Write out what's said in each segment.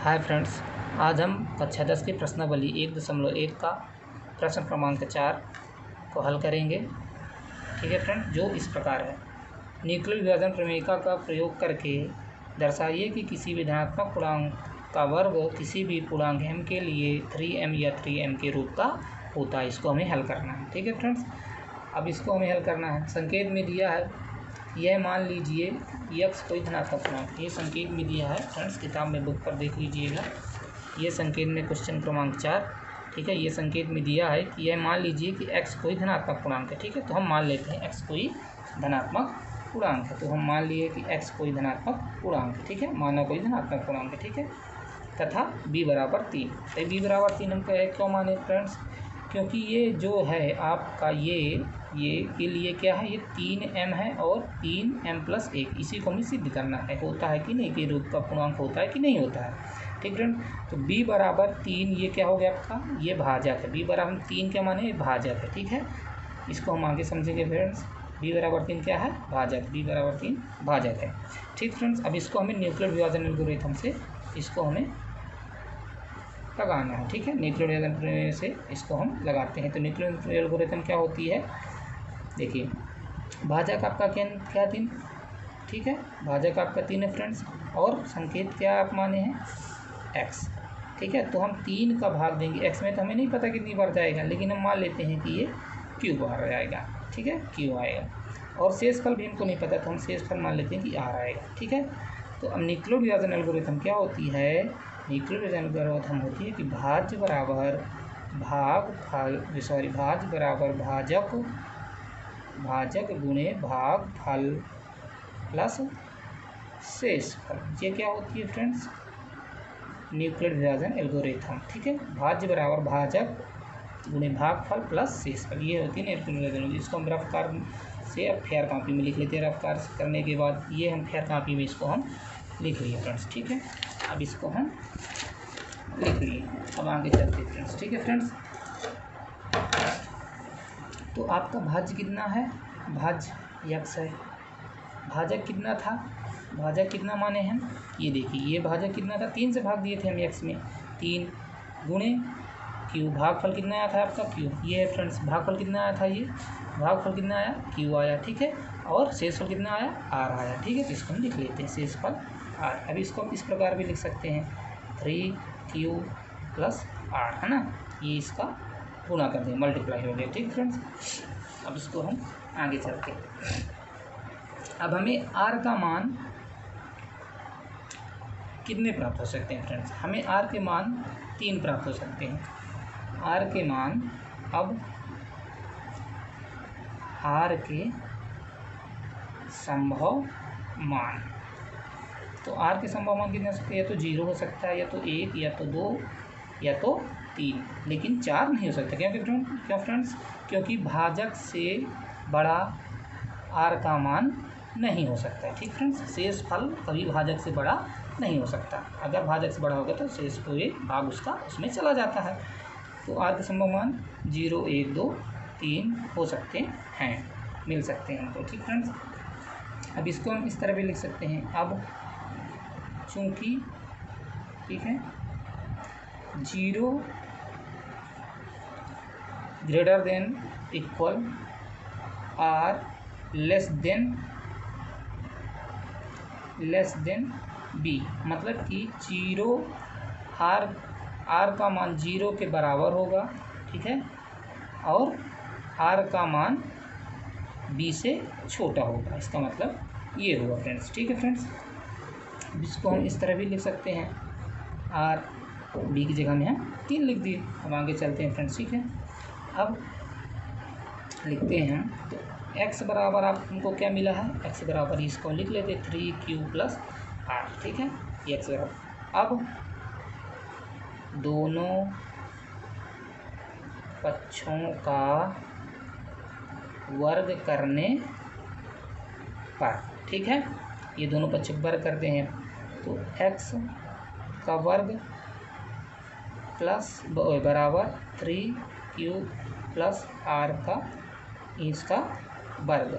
Hi friends, आज हम कक्षा 10 की प्रश्नावली 1.1 का प्रश्न क्रमांक 4 को हल करेंगे। ठीक है फ्रेंड, जो इस प्रकार है। न्यूक्लियर विभाजन प्रमेयिका का प्रयोग करके दर्शाइए कि किसी भी धनात्मक पूर्णांक का वर्ग किसी भी पूर्णांक m के लिए 3m या 3n के रूप का होता है। इसको हमें हल करना है। ठीक है फ्रेंड्स, अब इसको हमें हल करना है। संकेत में दिया है, यह मान लीजिए x कोई धनात्मक पूर्णांक, ये संकेत में दिया है फ्रेंड्स, किताब में बुक पर देख लीजिएगा। ये संकेत में क्वेश्चन क्रमांक 4। ठीक है, ये संकेत में दिया है कि यह मान लीजिए कि x कोई धनात्मक पूर्णांक है। ठीक है, तो हम मान लेते हैं x कोई धनात्मक पूर्णांक है। तो हम मान लिए कि x कोई धनात्मक पूर्णांक है। ठीक है, माना कोई धनात्मक पूर्णांक है। ठीक है, तथा b बराबर 3। तो b बराबर 3 हम क्यों माने फ्रेंड्स? क्योंकि ये जो है आपका ये के लिए क्या है, ये 3m है और 3m+1, इसी को हमें सिद्ध करना है, होता है कि नहीं, कि रूप का पूर्णांक होता है कि नहीं होता है। ठीक फ्रेंड, तो b बराबर 3 ये क्या हो गया आपका, ये भाजक है। b बराबर 3 क्या माने, भाजक है। ठीक है, इसको हम आगे समझेंगे फ्रेंड्स। b बराबर 3 क्या है, भाजक। b बराबर 3 भाजक है। ठीक फ्रेंड्स, अब इसको हमें न्यूक्लियर विभाजन एल्गोरिथम से इसको हमें लगाना है। ठीक है, न्यूक्लियर विभाजन से इसको हम लगाते हैं। तो न्यूक्लियर एल्गोरिथम क्या होती है, देखिए, भाजक आपका क्या 3। ठीक है, भाजक आपका 3 है फ्रेंड्स, और संकेत क्या आप माने हैं, x। ठीक है, तो हम 3 का भाग देंगे x में, तो हमें नहीं पता कितनी बार जाएगा, लेकिन हम मान लेते हैं कि ये q बार जाएगा। ठीक है, q आएगा, और शेषफल भी हमको नहीं पता, तो हम शेषफल मान लेते हैं कि r आएगा। ठीक है, तो अब न्यूक्लियर विभाजन एल्गोरिथम क्या होती है, न्यूक्लियर विभाजन एल्गोरिथम होती है कि भाज्य बराबर भाजक गुणे भागफल प्लस शेषफल। ये क्या होती है फ्रेंड्स, न्यूक्लियर विभाजन एल्गोरिथम। ठीक है, भाज्य बराबर भाजक गुणे भागफल प्लस शेषफल, ये होती है न्यूक्लियर विभाजन एल्गोरिथम। इसको हम रफ कार से अब फेयर कॉपी में लिख लेते हैं। रफ कार करने के बाद ये हम फेयर कॉपी में इसको हम लिख लिए फ्रेंड्स। ठीक है, अब इसको हम लिख लिए। अब आगे चलते हैं फ्रेंड्स। ठीक है फ्रेंड्स, तो आपका भाज्य कितना है, भाज्य x है। भाजक कितना था, भाजक कितना माने हैं, ये देखिए, ये भाजक कितना था, 3 से भाग दिए थे हम x में, 3 गुणे q, भागफल कितना आया था आपका q। ये है फ्रेंड्स, भागफल कितना आया था, ये भागफल कितना आया, q आया। ठीक है, और शेषफल कितना आया, r आया। ठीक है, तो इसको हम लिख लेते हैं, शेषफल r। अब इसको हम इस प्रकार भी लिख सकते हैं, 3q + r, है ना, ये इसका गुणा कर दें, मल्टीप्लाई हो गया। ठीक फ्रेंड्स, अब इसको हम आगे चलते हैं। अब हमें r का मान कितने प्राप्त हो सकते हैं फ्रेंड्स, हमें r के मान 3 प्राप्त हो सकते हैं। r के मान, अब r के संभव मान, तो r के संभव मान कितने हो सकते हैं, या तो 0 हो सकता है, या तो 1, या तो 2, या तो 3, लेकिन 4 नहीं हो सकता। क्यों फ्रेंड्स, क्योंकि भाजक से बड़ा r का मान नहीं हो सकता है। ठीक फ्रेंड्स, शेषफल कभी भाजक से बड़ा नहीं हो सकता। अगर भाजक से बड़ा होगा तो शेष पूरे भाग उसका उसमें चला जाता है। तो r के संभव मान 0, 1, 2, 3 हो सकते हैं, मिल सकते हैं हमको। ठीक फ्रेंड्स, अब इसको हम इस तरह भी लिख सकते हैं। अब चूँकि, ठीक है, 0 > r लेस देन b, मतलब कि 0 r का मान 0 के बराबर होगा। ठीक है, और r का मान b से छोटा होगा, इसका मतलब ये होगा फ्रेंड्स। ठीक है फ्रेंड्स, इसको हम इस तरह भी लिख सकते हैं, r b की जगह में हम 3 लिख दिए। अब आगे चलते हैं फ्रेंड्स। ठीक है, अब लिखते हैं, तो x बराबर आपको क्या मिला है, x बराबर इसको लिख लेते 3q + r। ठीक है, ये x बराबर, अब दोनों पक्षों का वर्ग करने पर, ठीक है, ये दोनों पक्ष वर्ग करते हैं, तो x का वर्ग प्लस बराबर 3q + r का इसका वर्ग।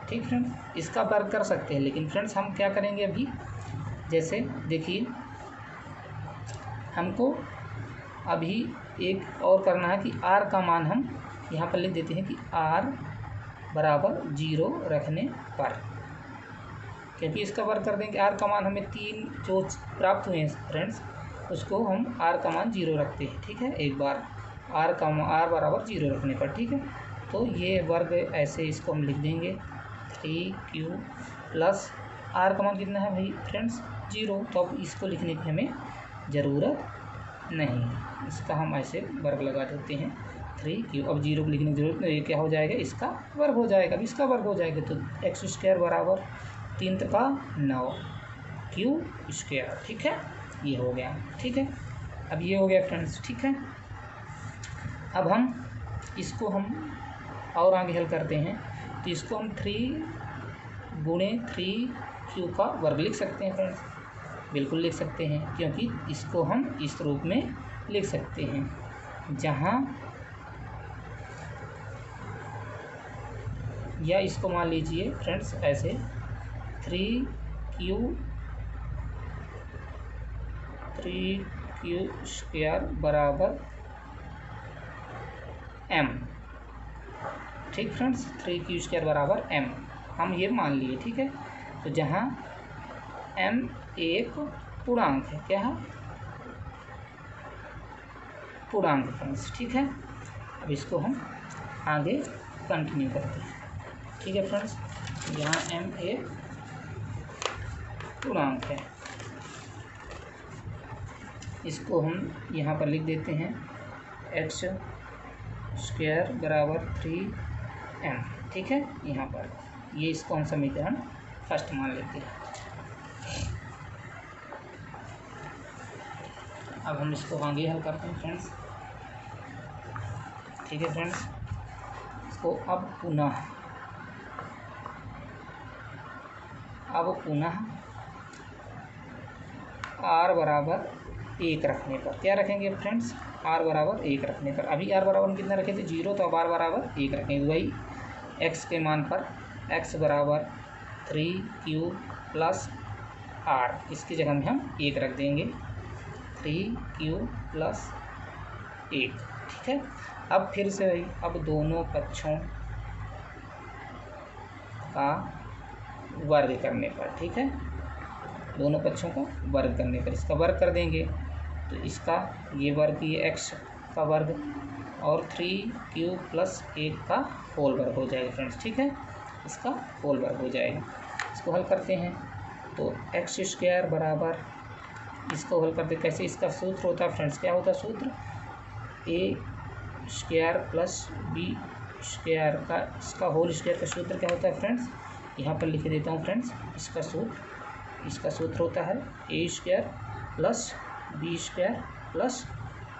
ठीक फ्रेंड्स, इसका वर्ग कर सकते हैं, लेकिन फ्रेंड्स हम क्या करेंगे, अभी जैसे देखिए हमको अभी एक और करना है कि r का मान हम यहाँ पर लिख देते हैं कि r बराबर 0 रखने पर, क्योंकि इसका वर्ग कर देंगे। r का मान हमें 3 जो प्राप्त हुए हैं फ्रेंड्स, उसको हम r का मान 0 रखते हैं, ठीक है। एक बार r बराबर 0 रखने पर, ठीक है। तो ये वर्ग ऐसे इसको हम लिख देंगे 3q प्लस r का मान कितना है भाई फ्रेंड्स 0, तो अब इसको लिखने की हमें ज़रूरत नहीं, इसका हम ऐसे वर्ग लगा देते हैं 3q। अब 0 को लिखने की जरूरत नहीं, ये क्या हो जाएगा, इसका वर्ग हो जाएगा। अब इसका वर्ग हो जाएगा तो x² बराबर 3 का 9 q², ठीक है। ये हो गया, ठीक है। अब ये हो गया फ्रेंड्स, ठीक है। अब हम इसको हम और आगे हल करते हैं, तो इसको हम 3 गुणे 3q का वर्ग लिख सकते हैं फ्रेंड्स, बिल्कुल लिख सकते हैं, क्योंकि इसको हम इस रूप में लिख सकते हैं जहाँ, या इसको मान लीजिए फ्रेंड्स ऐसे 3q² बराबर m, ठीक फ्रेंड्स, 3q² बराबर m हम ये मान लिए, ठीक है। तो जहाँ m एक पूर्णांक है, क्या है, पूर्णांक फ्रेंड्स, ठीक है। अब इसको हम आगे कंटिन्यू करते हैं, ठीक है फ्रेंड्स। यहाँ m एक पूर्णांक है, इसको हम यहाँ पर लिख देते हैं x² बराबर 3m, ठीक है। यहाँ पर ये इसको हम समीकरण फर्स्ट मान लेते हैं। अब हम इसको आगे हल करते हैं फ्रेंड्स, ठीक है फ्रेंड्स। इसको अब पुनः r बराबर 1 रखने पर, क्या रखेंगे फ्रेंड्स, r बराबर 1 रखने पर, अभी r बराबर हम कितना रखे थे 0, तो अब r बराबर 1 रखेंगे। वही x के मान पर x बराबर 3q प्लस r, इसकी जगह में हम 1 रख देंगे, 3q प्लस 1, ठीक है। अब फिर से वही, अब दोनों पक्षों का वर्ग करने पर, ठीक है, दोनों पक्षों का वर्ग करने पर इसका वर्ग कर देंगे, तो इसका ये वर्ग, ये x का वर्ग और 3q प्लस 1 का होल वर्ग हो जाएगा फ्रेंड्स, ठीक है, इसका होल वर्ग हो जाएगा। इसको हल करते हैं तो x² बराबर, इसको हल करते कैसे, इसका सूत्र होता है फ्रेंड्स, क्या होता है सूत्र, a² प्लस b² का, इसका होल स्क्वायर का सूत्र क्या होता है फ्रेंड्स, यहाँ पर लिख देता हूँ फ्रेंड्स, इसका सूत्र होता है a² plus b² plus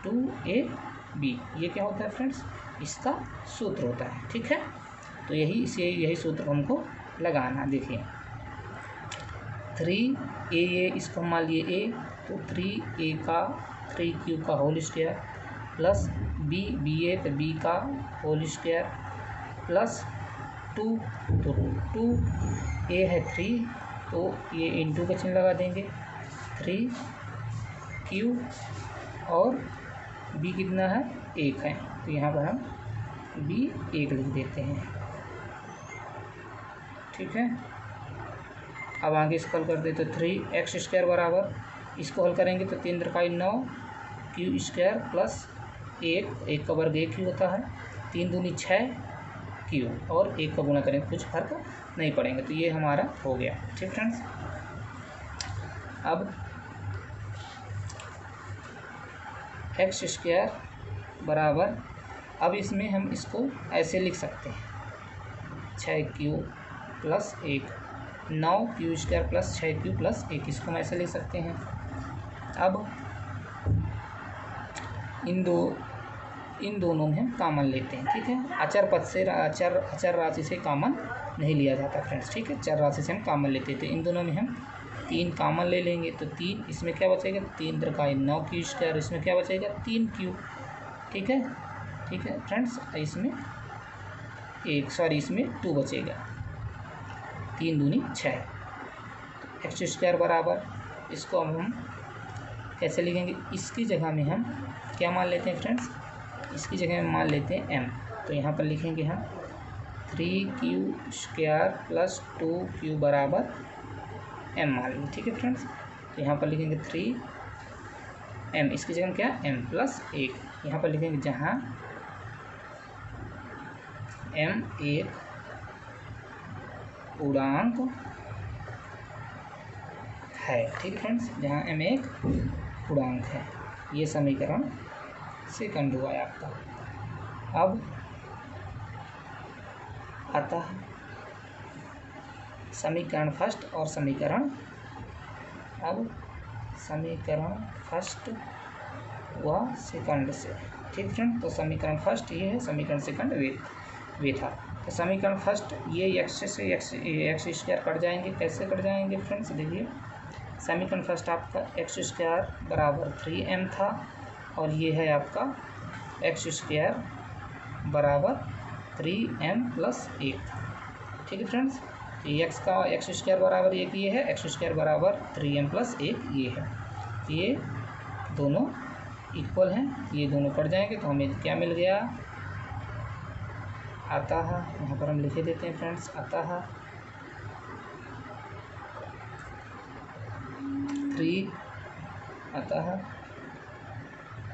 2ab, ये क्या होता है फ्रेंड्स, इसका सूत्र होता है, ठीक है। तो यही सूत्र हमको लगाना। देखिए 3a, इसको मान लिए a, तो 3a का 3q का होल स्क्वायर प्लस ba, तो b का होल स्क्वायर प्लस 2, तो 2a है 3, तो ये इंटू का चिन्ह लगा देंगे, 3q और b कितना है 1 है, तो यहाँ पर हम b 1 लिख देते हैं, ठीक है। अब आगे इसको हल कर दे, तो 3x² बराबर, इसको हल करेंगे तो 3 3 9 q² प्लस 1 का वर्ग 1 ही होता है, 3 दूनी 6 q और 1 का गुणा करेंगे, कुछ फर्क नहीं पड़ेंगे, तो ये हमारा हो गया, ठीक फ्रेंड्स। अब x² बराबर, अब इसमें हम इसको ऐसे लिख सकते हैं 6q plus 1, 9q² plus 6q plus 1, इसको हम ऐसे लिख सकते हैं। अब इन दोनों में हम कॉमन लेते हैं, ठीक है। अचर पद से अचर राशि से कॉमन नहीं लिया जाता फ्रेंड्स, ठीक है, चर राशि से हम कॉमन लेते थे। इन दोनों में हम 3 कॉमन ले लेंगे, तो 3, इसमें क्या बचेगा 3 3 9q², इसमें क्या बचेगा 3q, ठीक है फ्रेंड्स। इसमें इसमें 2 बचेगा, 3 दूनी 6, x² बराबर इसको अब हम कैसे लिखेंगे, इसकी जगह में हम क्या मान लेते हैं फ्रेंड्स, इसकी जगह में मान लेते हैं m। तो यहाँ पर लिखेंगे हम 3q² + 2q बराबर m मान लीजिए, ठीक है फ्रेंड्स। तो यहाँ पर लिखेंगे 3m, इसकी जगह क्या m + 1। यहाँ पर लिखेंगे जहाँ m एक पूर्णांक है, ठीक है फ्रेंड्स, जहाँ m एक पूर्णांक है। ये समीकरण सेकंड हुआ है आपका। अब आता है समीकरण फर्स्ट और समीकरण, अब समीकरण फर्स्ट व सेकंड से, ठीक फ्रेंड। तो समीकरण फर्स्ट ये है, समीकरण सेकंड वे था। तो समीकरण फर्स्ट ये x से x² कट जाएंगे। कैसे कट जाएंगे फ्रेंड्स, देखिए समीकरण फर्स्ट आपका x² बराबर 3m था और ये है आपका x² बराबर 3m + 1 था, ठीक है फ्रेंड्स। ये x का x² बराबर 1 ये है, x² बराबर 3m + 1 ये है। ये दोनों इक्वल हैं, ये दोनों कट जाएंगे तो हमें क्या मिल गया, आता है, यहाँ पर हम लिखे देते हैं फ्रेंड्स, आता है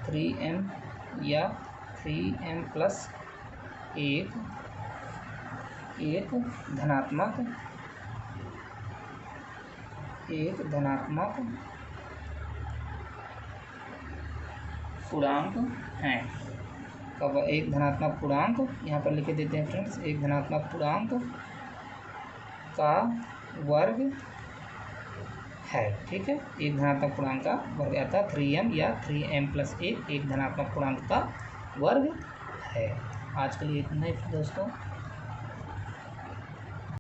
3m या 3m + 1 एक धनात्मक पूर्णांक है। कब एक धनात्मक पूर्णांक, यहाँ पर लिखे देते हैं फ्रेंड्स, एक धनात्मक पूर्णांक का वर्ग है, ठीक है। एक धनात्मक पूर्णांक का वर्ग आता है 3m या 3m + 1 एक धनात्मक पूर्णांक का वर्ग है। आज के लिए इतना ही दोस्तों।